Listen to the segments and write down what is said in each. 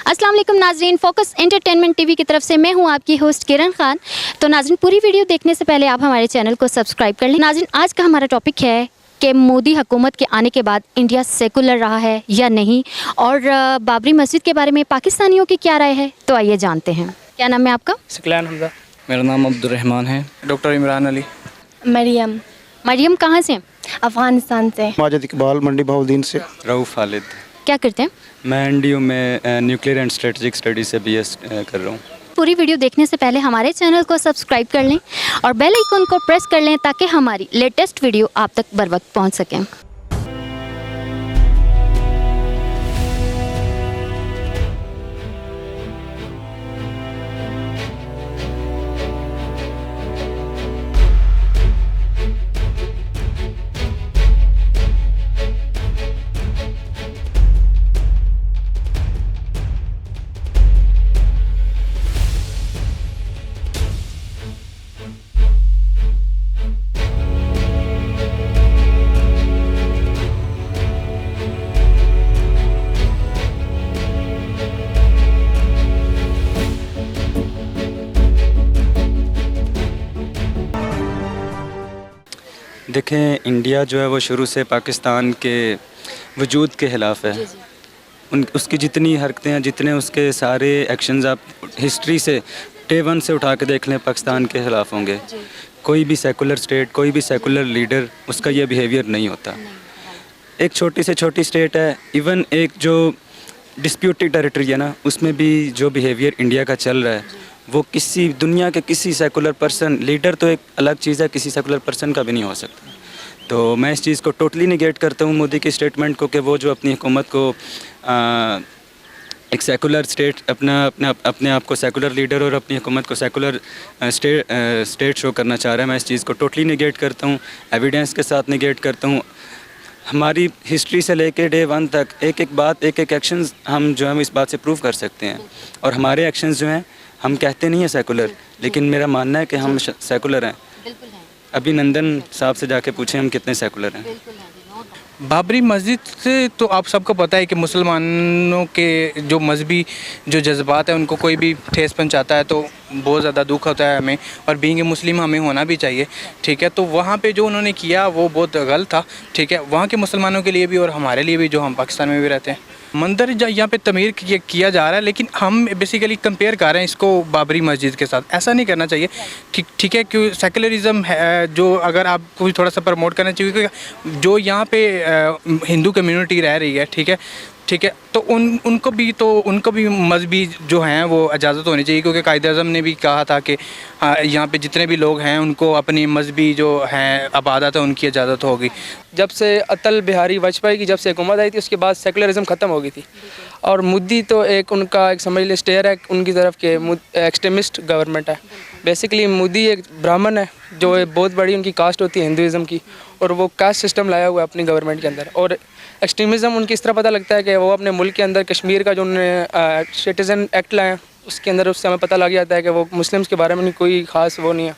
अस्सलाम वालेकुम नाज़रीन, फोकस एंटरटेनमेंट टीवी की तरफ से मैं हूं आपकी होस्ट किरण खान। तो नाज़रीन, पूरी वीडियो देखने से पहले आप हमारे चैनल को सब्सक्राइब कर लें। नाज़रीन, आज का हमारा टॉपिक है कि मोदी हुकूमत के आने के बाद इंडिया सेकुलर रहा है या नहीं, और बाबरी मस्जिद के बारे में पाकिस्तानियों की क्या राय है, तो आइए जानते हैं। क्या नाम है आपका? सकलान हमजा। मेरा नाम अब्दुर्रहमान है। डॉक्टर इमरान अली। मरियम। मरियम कहाँ से? अफ़गानिस्तान से। माजिद इकबाल, मंडी बहाउद्दीन से। रऊफ़ खालिद। क्या करते हैं? मैं एनडीयू में न्यूक्लियर एंड स्ट्रेटजिक स्टडी से बीएस कर रहा हूँ। पूरी वीडियो देखने से पहले हमारे चैनल को सब्सक्राइब कर लें और बेल आइकन को प्रेस कर लें ताकि हमारी लेटेस्ट वीडियो आप तक बर वक्त पहुँच सकें। देखें, इंडिया जो है वो शुरू से पाकिस्तान के वजूद के ख़िलाफ़ है। उसकी जितनी हरकतें हैं, जितने उसके सारे एक्शंस आप हिस्ट्री से डे वन से उठा के देख लें, पाकिस्तान के ख़िलाफ़ होंगे। कोई भी सेकुलर स्टेट, कोई भी सेकुलर लीडर, उसका ये बिहेवियर नहीं होता। एक छोटी से छोटी स्टेट है, इवन एक जो डिस्प्यूटेड टेरिटरी है ना, उसमें भी जो बिहेवियर इंडिया का चल रहा है वो किसी दुनिया के किसी सेकुलर पर्सन, लीडर तो एक अलग चीज़ है, किसी सेकुलर पर्सन का भी नहीं हो सकता। तो मैं इस चीज़ को टोटली निगेट करता हूँ, मोदी की स्टेटमेंट को, कि वो जो अपनी हुकूमत को एक सेकुलर स्टेट अपने आप को सेकुलर लीडर और अपनी हुकूमत को सेकुलर स्टेट शो करना चाह रहा है। मैं इस चीज़ को टोटली निगेट करता हूँ, एविडेंस के साथ निगेट करता हूँ। हमारी हिस्ट्री से लेके डे वन तक एक एक बात, एक एक एक्शंस हम जो है इस बात से प्रूव कर सकते हैं। और हमारे एक्शंस जो हैं, हम कहते नहीं हैं सेकुलर, लेकिन मेरा मानना है कि हम सेकुलर हैं। अभी नंदन साहब से जाके पूछें हम कितने सेकुलर हैं। बाबरी मस्जिद से तो आप सबको पता है कि मुसलमानों के जो मजहबी जो जज्बात हैं उनको कोई भी ठेस पहुंचाता है तो बहुत ज़्यादा दुख होता है हमें, और बीइंग ए मुस्लिम हमें होना भी चाहिए। ठीक है, तो वहाँ पे जो उन्होंने किया वो बहुत गलत था। ठीक है, वहाँ के मुसलमानों के लिए भी और हमारे लिए भी, जो हम पाकिस्तान में भी रहते हैं। मंदिर यहाँ पे तमीर किया जा रहा है, लेकिन हम बेसिकली कंपेयर कर रहे हैं इसको बाबरी मस्जिद के साथ। ऐसा नहीं करना चाहिए। ठीक है, क्यों सेकुलरिज़म है जो अगर आपको थोड़ा सा प्रमोट करना चाहिए, क्योंकि जो यहाँ पे हिंदू कम्युनिटी रह रही है, ठीक है, तो उनको भी मजहबी जो हैं वो इजाज़त होनी चाहिए, क्योंकि कायद-ए-आज़म ने भी कहा था कि यहाँ पे जितने भी लोग हैं उनको अपनी मजहबी जो हैं अबादत है उनकी इजाज़त होगी। जब से अटल बिहारी वाजपेयी की जब से हुकूमत आई थी, उसके बाद सेकुलरिज़म ख़त्म हो गई थी। और मोदी तो एक उनका एक समझ ले स्टेयर है उनकी तरफ के, एक्सट्रीमिस्ट गवर्नमेंट है। बेसिकली मोदी एक ब्राह्मण है, जो बहुत बड़ी उनकी कास्ट होती है हिंदुज़म की, और वो कास्ट सिस्टम लाया हुआ है अपनी गवर्नमेंट के अंदर। और एक्सट्रीमिज़म उनकी इस तरह पता लगता है कि वो अपने मुल्क के अंदर कश्मीर का जो उन्होंने सिटीज़न एक्ट लाया, उसके अंदर उससे हमें पता लग जाता है कि वो मुस्लिम्स के बारे में कोई ख़ास वो नहीं है।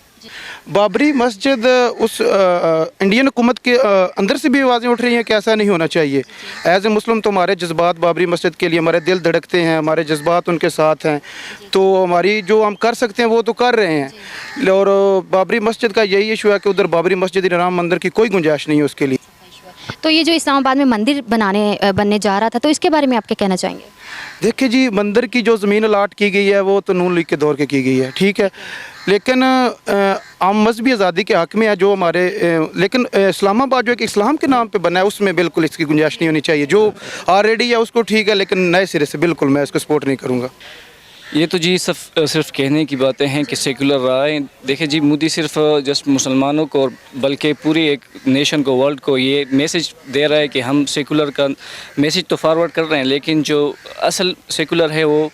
बाबरी मस्जिद उस इंडियन हुकूमत के अंदर से भी आवाज़ें उठ रही हैं कि ऐसा नहीं होना चाहिए। एज ए मुस्लिम तो हमारे जज्बात बाबरी मस्जिद के लिए, हमारे दिल धड़कते हैं, हमारे जज्बात उनके साथ हैं। तो हमारी जो हम कर सकते हैं वो तो कर रहे हैं। और बाबरी मस्जिद का यही इशू है कि उधर बाबरी मस्जिद राम मंदिर की कोई गुंजाइश नहीं है उसके लिए। तो ये जो इस्लामाबाद में मंदिर बनने जा रहा था, तो इसके बारे में आप क्या कहना चाहेंगे? देखिए जी, मंदिर की जो ज़मीन अलाट की गई है वो तो नून लीग के दौर के की गई है, ठीक है, लेकिन हम मजहबी आज़ादी के हक़ में है जो हमारे, लेकिन इस्लामाबाद जो एक इस्लाम के नाम पे बना है उसमें बिल्कुल इसकी गुंजाइश नहीं होनी चाहिए। जो ऑलरेडी है उसको ठीक है, लेकिन नए सिरे से बिल्कुल मैं इसको सपोर्ट नहीं करूँगा। ये तो जी सिर्फ कहने की बातें हैं कि सेकुलर रहा है। देखिए जी, मोदी सिर्फ जस्ट मुसलमानों को बल्कि पूरी एक नेशन को, वर्ल्ड को ये मैसेज दे रहा है कि हम सेकुलर का मैसेज तो फॉरवर्ड कर रहे हैं, लेकिन जो असल सेकुलर है वो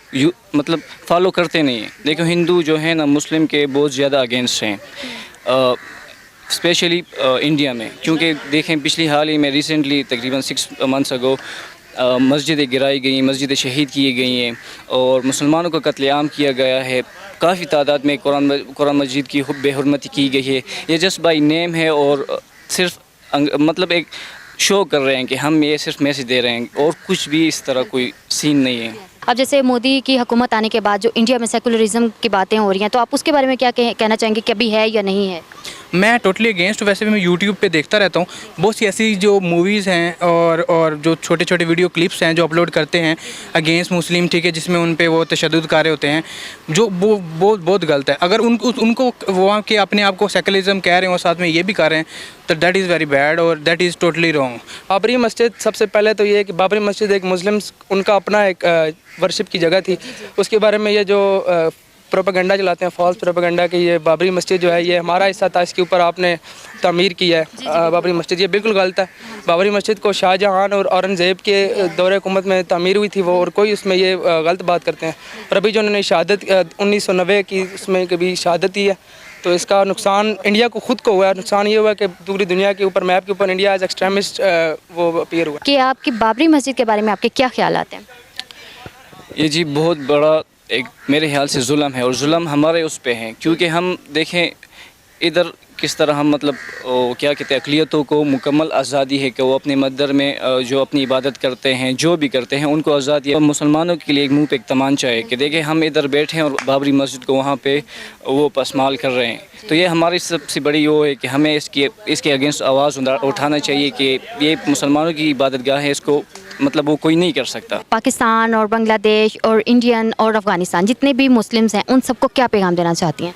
मतलब फॉलो करते नहीं हैं। देखो, हिंदू जो है ना मुस्लिम के बहुत ज़्यादा अगेंस्ट हैं, स्पेशली इंडिया में। क्योंकि देखें, पिछली हाल ही में रिसेंटली तकरीबन 6 मंथ्स अगो मस्जिदें गिराई गई, मस्जिदें शहीद की गई हैं और मुसलमानों का कत्लेआम किया गया है। काफ़ी तादाद में कुरान मजीद की बेहुरमती की गई है। ये जस्ट बाय नेम है और सिर्फ मतलब एक शो कर रहे हैं कि हम ये सिर्फ मैसेज दे रहे हैं और कुछ भी इस तरह कोई सीन नहीं है। अब जैसे मोदी की हुकूमत आने के बाद जो इंडिया में सेकुलरिज्म की बातें हो रही हैं, तो आप उसके बारे में क्या कहना चाहेंगे कि अभी है या नहीं है? मैं टोटली अगेंस्ट, वैसे भी मैं यूट्यूब पे देखता रहता हूँ, बहुत सी ऐसी जो मूवीज़ हैं और जो छोटे छोटे वीडियो क्लिप्स हैं जो अपलोड करते हैं अगेंस्ट मुस्लिम, ठीक है, जिसमें उन पे वो तशद्दुद कार्य होते हैं, जो वो बहुत गलत है। अगर उनको वहाँ के अपने आप को सेकुलरिज्म कह रहे हैं और साथ में ये भी कर रहे हैं, तो दैट इज़ वेरी बैड और that is totally wrong. Babri मस्जिद, सबसे पहले तो ये है कि बाबरी मस्जिद एक मुस्लिम्स उनका अपना एक वर्शिप की जगह थी। उसके बारे में ये जो प्रोपेगेंडा चलाते हैं, फॉल्स प्रोपेगेंडा कि ये बाबरी मस्जिद जो है ये हमारा हिस्सा था, इसके ऊपर आपने तामीर की है बाबरी मस्जिद, ये बिल्कुल गलत है। बाबरी मस्जिद को शाहजहां और औरंगज़ेब के दौरे हुकूमत में तामीर हुई थी वो, और कोई उसमें ये गलत बात करते हैं। और अभी जो उन्होंने शहादत 1990 की उसमें कभी शहादत ही है, तो इसका नुकसान इंडिया को खुद को हुआ है। नुकसान ये हुआ कि पूरी दुनिया के ऊपर, मैप के ऊपर इंडिया एज एक्सट्रीमिस्ट वो अपीयर हुआ। कि आपकी बाबरी मस्जिद के बारे में आपके क्या ख्यालात हैं? ये जी बहुत बड़ा एक मेरे ख्याल से जुल्म है, और जुल्म हमारे उस पे हैं, क्योंकि हम देखें इधर किस तरह हम मतलब क्या कहते हैं, अक़लियतों को मुकम्मल आज़ादी है कि वो अपने मंदिर में जो अपनी इबादत करते हैं, जो भी करते हैं, उनको आज़ादी है। मुसलमानों के लिए एक मुंह पे एक तमांचा है कि देखें हम इधर बैठे हैं और बाबरी मस्जिद को वहाँ पे वो पसमाल कर रहे हैं। तो ये हमारी सबसे बड़ी वो है कि हमें इसके अगेंस्ट आवाज़ उठाना चाहिए कि ये मुसलमानों की इबादत गाह है, इसको मतलब वो कोई नहीं कर सकता। पाकिस्तान और बांग्लादेश और इंडियन और अफ़गानिस्तान जितने भी मुस्लिम्स हैं, उन सबको क्या पैगाम देना चाहती हैं?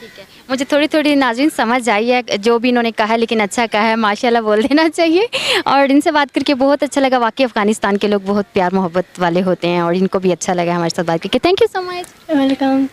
ठीक है, मुझे थोड़ी थोड़ी नाज़रीन समझ आई है जो भी इन्होंने कहा, लेकिन अच्छा कहा है, माशाल्लाह बोल देना चाहिए। और इनसे बात करके बहुत अच्छा लगा। वाकई अफ़गानिस्तान के लोग बहुत प्यार मोहब्बत वाले होते हैं और इनको भी अच्छा लगा हमारे साथ बात करके। Thank you so much. Welcome.